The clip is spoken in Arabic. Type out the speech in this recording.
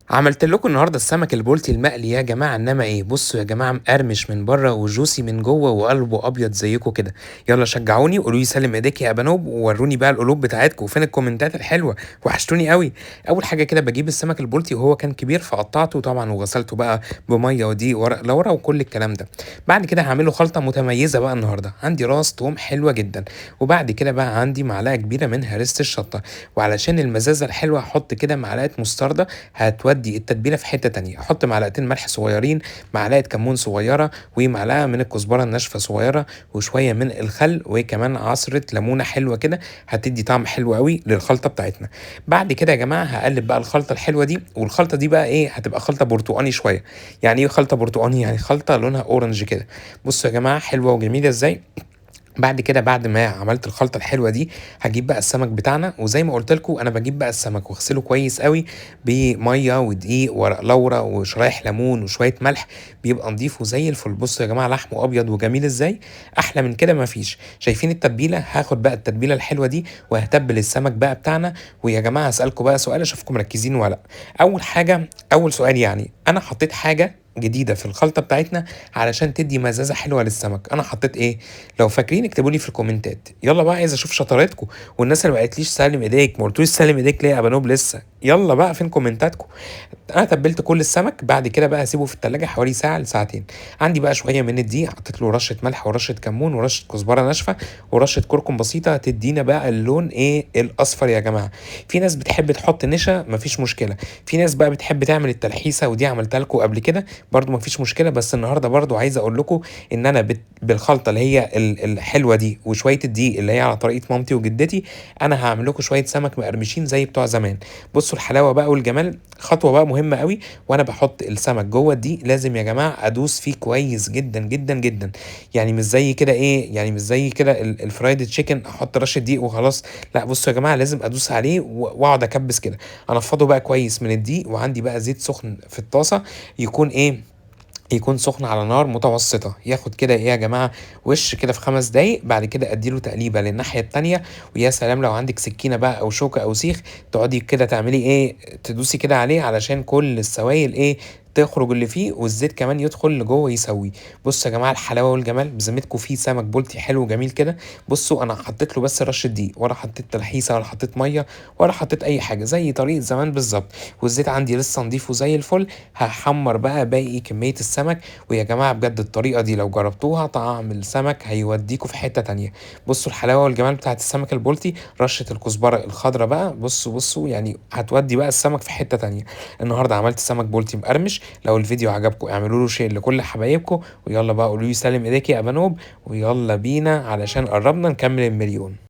عملت لكم النهارده السمك البلطي المقلي يا جماعه، انما ايه، بصوا يا جماعه، مقرمش من بره وجوسي من جوه وقلبه ابيض زيكم كده. يلا شجعوني، قولوا لي سلم ايديك يا بنوب، ووروني بقى القلوب بتاعتكم وفين الكومنتات الحلوه. وحشتوني قوي. اول حاجه كده بجيب السمك البلطي وهو كان كبير، فقطعته طبعا وغسلته بقى بميه ودقيق ورق لورا وكل الكلام ده. بعد كده هعمله خلطه متميزه بقى النهارده. عندي راس توم حلوه جدا، وبعد كده بقى عندي معلقه كبيره من هريسه الشطه، وعلشان المزازه الحلوه هحط كده معلقه مستردة هتودي التتبيله في حته تانية. احط معلقتين ملح صغيرين، معلقه كمون صغيره، ومعلقه من الكزبره الناشفه صغيره، وشويه من الخل، وكمان عصره ليمونه حلوه كده هتدي طعم حلو قوي للخلطه بتاعتنا. بعد كده يا جماعه هقلب بقى الخلطه الحلوه دي، والخلطه دي بقى ايه، هتبقى خلطه برتقاني شويه. يعني ايه خلطه برتقاني؟ يعني خلطه لونها اورنج كده. بصوا يا جماعه حلوه وجميله ازاي. بعد كده بعد ما عملت الخلطة الحلوة دي هجيب بقى السمك بتاعنا، وزي ما قلت لكم انا بجيب بقى السمك واغسله كويس قوي بميه ودقيق ورق لورا وشرايح ليمون وشويه ملح، بيبقى نضيف وزي الفل. بصوا يا جماعه لحمه ابيض وجميل ازاي، احلى من كده مفيش. شايفين التتبيله؟ هاخد بقى التتبيله الحلوه دي وهتبل السمك بقى بتاعنا. ويا جماعه هسالكم بقى سؤال اشوفكم مركزين ولا لا. اول حاجه، اول سؤال، يعني انا حطيت حاجه جديده في الخلطه بتاعتنا علشان تدي مزازه حلوه للسمك. انا حطيت ايه؟ لو فاكرين اكتبوا لي في الكومنتات. يلا بقى عايز اشوف شطارتكم. والناس اللي ما قالتليش سلم ايديك، ما قلتوليش سلم ايديك ليه يا بنوب لسه؟ يلا بقى فين كومنتاتكم؟ انا تبلت كل السمك. بعد كده بقى هسيبه في التلاجة حوالي ساعه لساعتين. عندي بقى شويه من الدقيق، حطيت له رشه ملح ورشه كمون ورشه كزبره ناشفه ورشه كركم بسيطه تدينا بقى اللون ايه، الاصفر يا جماعه. في ناس بتحب تحط نشا، مفيش مشكله. في ناس بقى بتحب تعمل التلحيسه، ودي عملتها لكم قبل كده برضو مفيش مشكله. بس النهارده برضو عايز اقول لكم ان انا بالخلطه اللي هي الحلوه دي وشويه الدقيق اللي هي على طريقه مامتي وجدتي، انا هعمل لكم شويه سمك مقرمشين زي بتوع زمان. بصوا الحلاوه بقى والجمال. خطوه بقى مهمه قوي، وانا بحط السمك جوه الدقيق لازم يا جماعه ادوس فيه كويس جدا جدا جدا. يعني مش زي كده ايه، يعني مش زي كده الفرايد تشيكن احط رشه دقيق وخلاص. لا بصوا يا جماعه لازم ادوس عليه واقعد اكبس كده. انفضه بقى كويس من الدقيق، وعندي بقى زيت سخن في الطاسه، يكون ايه، يكون سخن على نار متوسطة. ياخد كده ايه يا جماعة، وش كده في 5 دقايق. بعد كده اديله تقليبة للناحية التانية. ويا سلام لو عندك سكينة بقى او شوكة او سيخ، تقعدي كده تعملي ايه، تدوسي كده عليه علشان كل السوائل ايه، تخرج اللي فيه، والزيت كمان يدخل لجوه يسويه. بصوا يا جماعه الحلاوه والجمال، بذمتكم فيه سمك بولتي حلو وجميل كده. بصوا انا حطيت له بس رشه دقيق، ولا حطيت تلحيسه، ولا حطيت ميه، ولا حطيت اي حاجه، زي طريقه زمان بالظبط. والزيت عندي لسه نضيف وزي الفل. هحمر بقى باقي كميه السمك. ويا جماعة بجد الطريقة دي لو جربتوها طعم السمك هيوديكوا في حتة تانية. بصوا الحلاوة والجمال بتاعت السمك البلطي. رشة الكزبرة الخضراء بقى، بصوا يعني هتودي بقى السمك في حتة تانية. النهاردة عملت سمك بلطي مقرمش. لو الفيديو عجبكم اعملوا له شير لكل حبايبكم، ويلا بقى قولوا لي سلم ايديك يا بنوب. ويلا بينا علشان قربنا نكمل المليون.